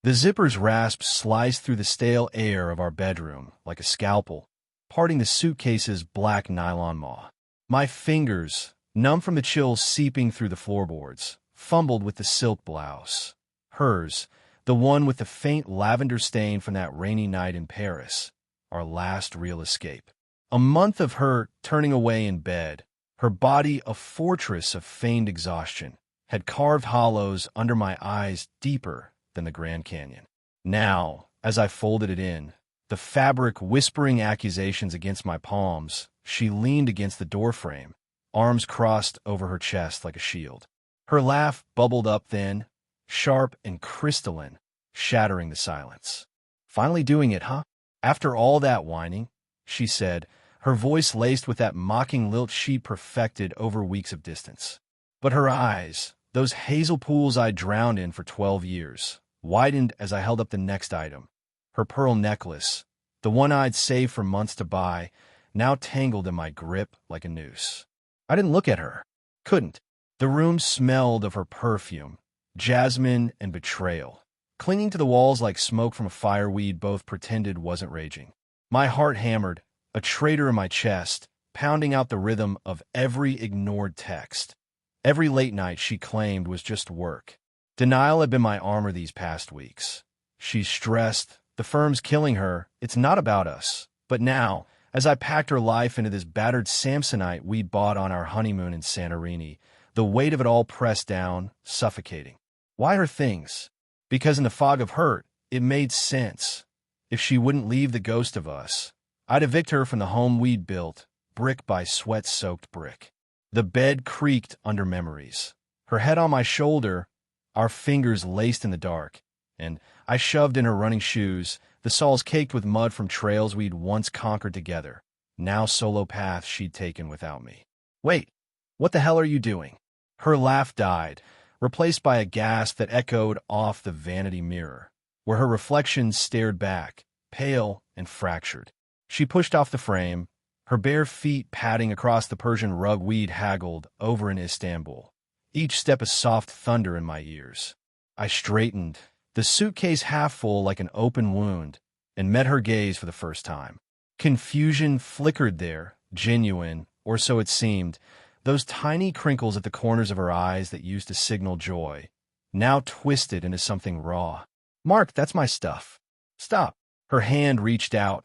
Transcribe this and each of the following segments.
The zipper's rasp sliced through the stale air of our bedroom like a scalpel, parting the suitcase's black nylon maw. My fingers, numb from the chill seeping through the floorboards, fumbled with the silk blouse. Hers, the one with the faint lavender stain from that rainy night in Paris, our last real escape. A month of her turning away in bed, her body a fortress of feigned exhaustion, had carved hollows under my eyes deeper than the Grand Canyon. Now, as I folded it in, the fabric whispering accusations against my palms, she leaned against the doorframe, arms crossed over her chest like a shield. Her laugh bubbled up then, sharp and crystalline, shattering the silence. "Finally doing it, huh? After all that whining," she said, her voice laced with that mocking lilt she perfected over weeks of distance. But her eyes, those hazel pools I drowned in for 12 years, widened as I held up the next item. Her pearl necklace, the one I'd saved for months to buy, now tangled in my grip like a noose. I didn't look at her. Couldn't. The room smelled of her perfume, jasmine and betrayal, clinging to the walls like smoke from a fire we'd both pretended wasn't raging. My heart hammered, a traitor in my chest, pounding out the rhythm of every ignored text. Every late night she claimed was just work. Denial had been my armor these past weeks. She's stressed, the firm's killing her, it's not about us. But now, as I packed her life into this battered Samsonite we bought on our honeymoon in Santorini, the weight of it all pressed down, suffocating. Why her things? Because in the fog of hurt, it made sense. If she wouldn't leave the ghost of us, I'd evict her from the home we'd built, brick by sweat-soaked brick. The bed creaked under memories. Her head on my shoulder, our fingers laced in the dark, and I shoved in her running shoes, the soles caked with mud from trails we'd once conquered together, now solo paths she'd taken without me. "Wait, what the hell are you doing?" Her laugh died, replaced by a gasp that echoed off the vanity mirror, where her reflection stared back, pale and fractured. She pushed off the frame, her bare feet padding across the Persian rug we'd haggled over in Istanbul, each step a soft thunder in my ears. I straightened, the suitcase half full like an open wound, and met her gaze for the first time. Confusion flickered there, genuine, or so it seemed, those tiny crinkles at the corners of her eyes that used to signal joy, now twisted into something raw. "Mark, that's my stuff. Stop." Her hand reached out,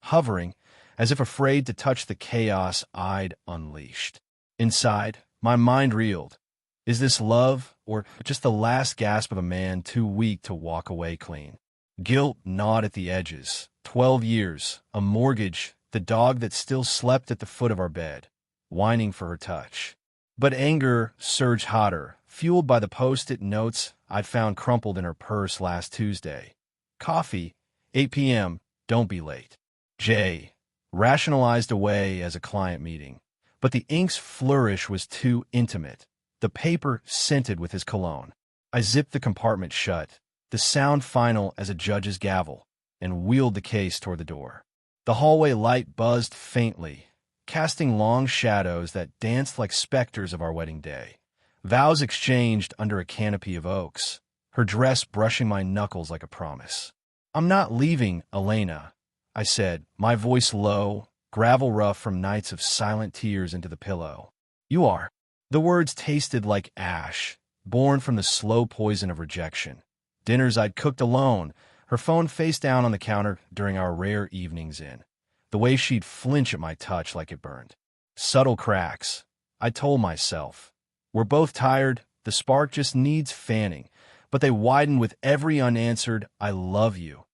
hovering, as if afraid to touch the chaos I'd unleashed. Inside, my mind reeled. Is this love, or just the last gasp of a man too weak to walk away clean? Guilt gnawed at the edges. 12 years, a mortgage, the dog that still slept at the foot of our bed, whining for her touch. But anger surged hotter, fueled by the post-it notes I'd found crumpled in her purse last Tuesday. "Coffee, 8 p.m., don't be late." Jay rationalized away as a client meeting, but the ink's flourish was too intimate. The paper scented with his cologne. I zipped the compartment shut, the sound final as a judge's gavel, and wheeled the case toward the door. The hallway light buzzed faintly, casting long shadows that danced like specters of our wedding day. Vows exchanged under a canopy of oaks, her dress brushing my knuckles like a promise. "I'm not leaving, Elena," I said, my voice low, gravel rough from nights of silent tears into the pillow. "You are." The words tasted like ash, born from the slow poison of rejection. Dinners I'd cooked alone, her phone face down on the counter during our rare evenings in. The way she'd flinch at my touch like it burned. Subtle cracks, I told myself. We're both tired, the spark just needs fanning, but they widened with every unanswered "I love you."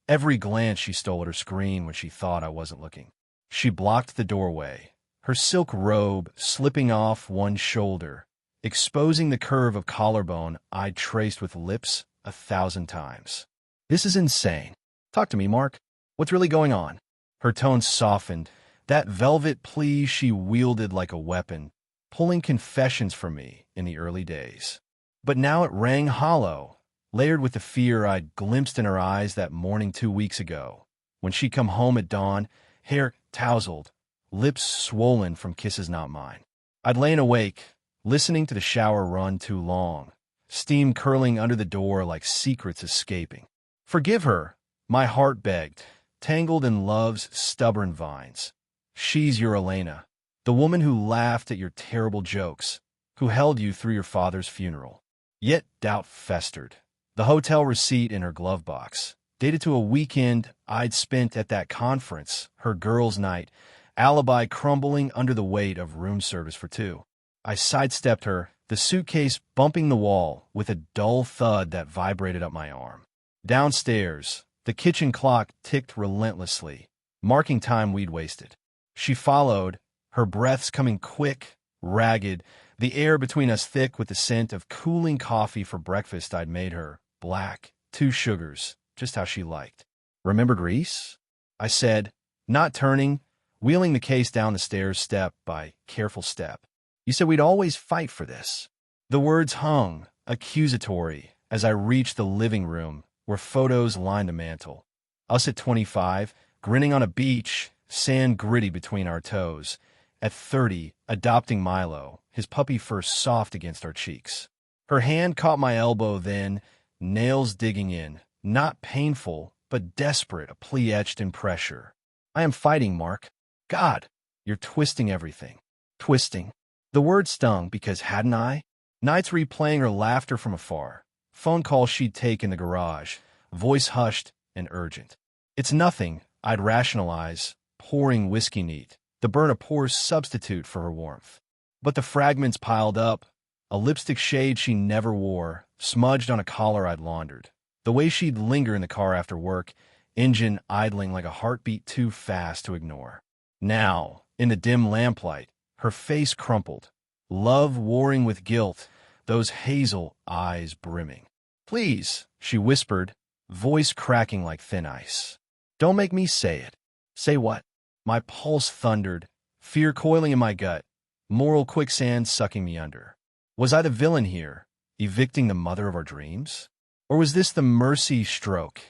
Every glance she stole at her screen when she thought I wasn't looking. She blocked the doorway, her silk robe slipping off one shoulder, exposing the curve of collarbone I'd traced with lips 1,000 times. "This is insane. Talk to me, Mark. What's really going on?" Her tone softened, that velvet plea she wielded like a weapon, pulling confessions from me in the early days. But now it rang hollow, layered with the fear I'd glimpsed in her eyes that morning 2 weeks ago, when she'd come home at dawn, hair tousled, lips swollen from kisses not mine. I'd lain awake, listening to the shower run too long, steam curling under the door like secrets escaping. Forgive her, my heart begged, tangled in love's stubborn vines. She's your Elena, the woman who laughed at your terrible jokes, who held you through your father's funeral. Yet doubt festered. The hotel receipt in her glove box, dated to a weekend I'd spent at that conference, her girls' night, alibi crumbling under the weight of room service for two. I sidestepped her, the suitcase bumping the wall with a dull thud that vibrated up my arm. Downstairs, the kitchen clock ticked relentlessly, marking time we'd wasted. She followed, her breaths coming quick, ragged, the air between us thick with the scent of cooling coffee for breakfast I'd made her, black, 2 sugars, just how she liked. Remember Greece? I said, not turning, wheeling the case down the stairs step by careful step. You said we'd always fight for this. The words hung, accusatory, as I reached the living room, where photos lined the mantel. Us at 25, grinning on a beach, sand gritty between our toes. At 30, adopting Milo, his puppy fur soft against our cheeks. Her hand caught my elbow then, nails digging in, not painful, but desperate, a plea etched in pressure. I am fighting, Mark. God, you're twisting everything. Twisting. The word stung because hadn't I? Nights replaying her laughter from afar. Phone calls she'd take in the garage, voice hushed and urgent. It's nothing, I'd rationalize, pouring whiskey neat, the burn a poor substitute for her warmth. But the fragments piled up, a lipstick shade she never wore, smudged on a collar I'd laundered. The way she'd linger in the car after work, engine idling like a heartbeat too fast to ignore. Now, in the dim lamplight, her face crumpled, love warring with guilt, those hazel eyes brimming. Please, she whispered, voice cracking like thin ice. Don't make me say it. Say what? My pulse thundered, fear coiling in my gut, moral quicksand sucking me under. Was I the villain here, evicting the mother of our dreams? Or was this the mercy stroke,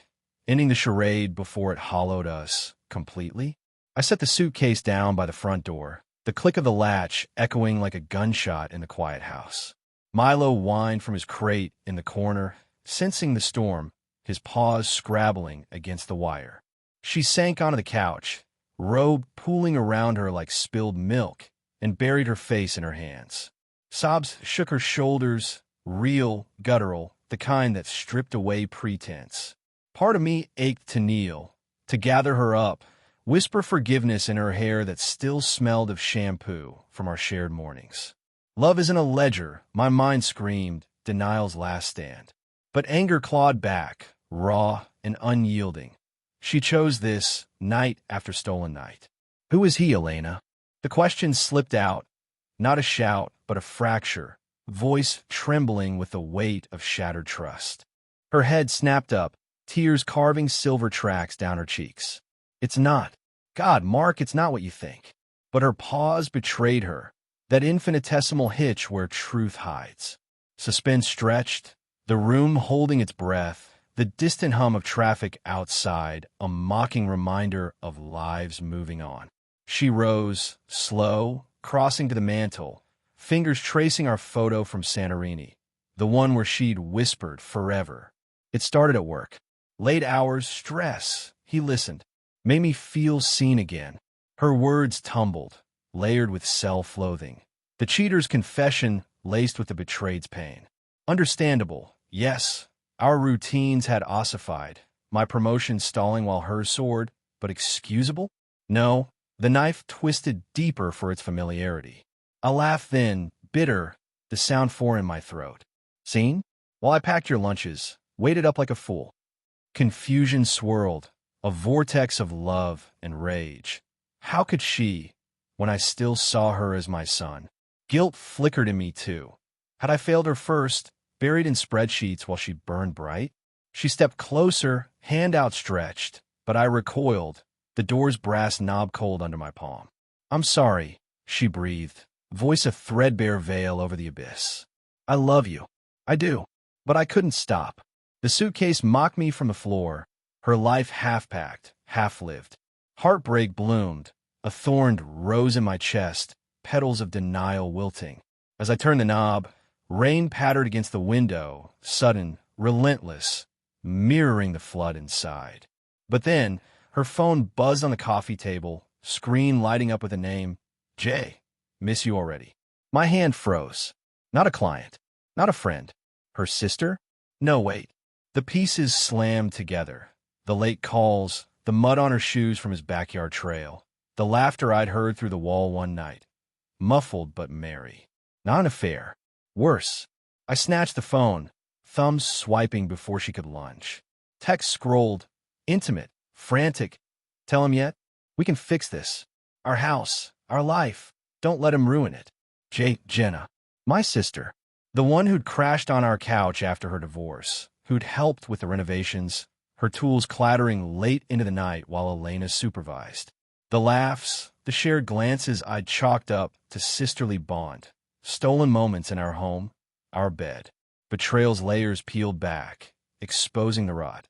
ending the charade before it hollowed us completely? I set the suitcase down by the front door, the click of the latch echoing like a gunshot in the quiet house. Milo whined from his crate in the corner, sensing the storm, his paws scrabbling against the wire. She sank onto the couch, robe pooling around her like spilled milk, and buried her face in her hands. Sobs shook her shoulders, real, guttural, the kind that stripped away pretense. Part of me ached to kneel, to gather her up, whisper forgiveness in her hair that still smelled of shampoo from our shared mornings. Love isn't a ledger, my mind screamed, denial's last stand. But anger clawed back, raw and unyielding. She chose this, night after stolen night. Who is he, Elena? The question slipped out, not a shout, but a fracture, voice trembling with the weight of shattered trust. Her head snapped up, tears carving silver tracks down her cheeks. It's not. God, Mark, it's not what you think. But her pause betrayed her, that infinitesimal hitch where truth hides. Suspense stretched, the room holding its breath, the distant hum of traffic outside, a mocking reminder of lives moving on. She rose, slow, crossing to the mantel, fingers tracing our photo from Santorini, the one where she'd whispered forever. It started at work. Late hours, stress. He listened. Made me feel seen again. Her words tumbled, layered with self-loathing. The cheater's confession laced with the betrayed's pain. Understandable, yes. Our routines had ossified, my promotion stalling while hers soared, but excusable? No, the knife twisted deeper for its familiarity. A laugh then, bitter, the sound foreign in my throat. Seen? While I packed your lunches, waited up like a fool. Confusion swirled, a vortex of love and rage. How could she, when I still saw her as my son? Guilt flickered in me too. Had I failed her first, buried in spreadsheets while she burned bright? She stepped closer, hand outstretched, but I recoiled, the door's brass knob cold under my palm. I'm sorry, she breathed, voice a threadbare veil over the abyss. I love you. I do. But I couldn't stop. The suitcase mocked me from the floor, her life half-packed, half-lived. Heartbreak bloomed. A thorn rose in my chest, petals of denial wilting. As I turned the knob, Rain pattered against the window, sudden, relentless, mirroring the flood inside. But then, her phone buzzed on the coffee table, screen lighting up with a name. Jay, miss you already. My hand froze. Not a client. Not a friend. Her sister? No, wait. The pieces slammed together. The late calls, the mud on her shoes from his backyard trail, the laughter I'd heard through the wall one night. Muffled but merry. Not an affair. Worse. I snatched the phone, thumbs swiping before she could lunge. Text scrolled. Intimate. Frantic. Tell him yet? We can fix this. Our house. Our life. Don't let him ruin it. Jenna. My sister. The one who'd crashed on our couch after her divorce, who'd helped with the renovations, her tools clattering late into the night while Elena supervised. The laughs, the shared glances I'd chalked up to sisterly bond. Stolen moments in our home, our bed. Betrayal's layers peeled back, exposing the rot.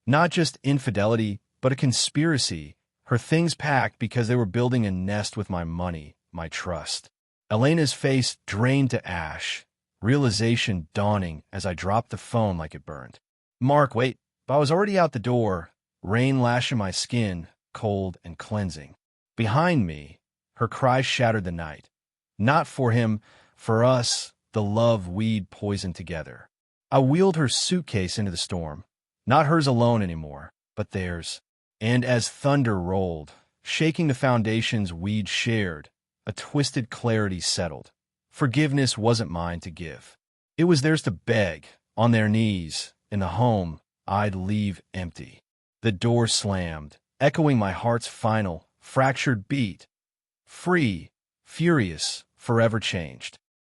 Not just infidelity, but a conspiracy. Her things packed because they were building a nest with my money, my trust. Elena's face drained to ash, realization dawning as I dropped the phone like it burned. Mark, wait. But I was already out the door, rain lashing my skin, cold and cleansing. Behind me, her cries shattered the night. Not for him, for us, the love we'd poisoned together. I wheeled her suitcase into the storm. Not hers alone anymore, but theirs. And as thunder rolled, shaking the foundations we'd shared, a twisted clarity settled. Forgiveness wasn't mine to give. It was theirs to beg, on their knees, in the home I'd leave empty. The door slammed, echoing my heart's final, fractured beat. Free, furious, forever changed.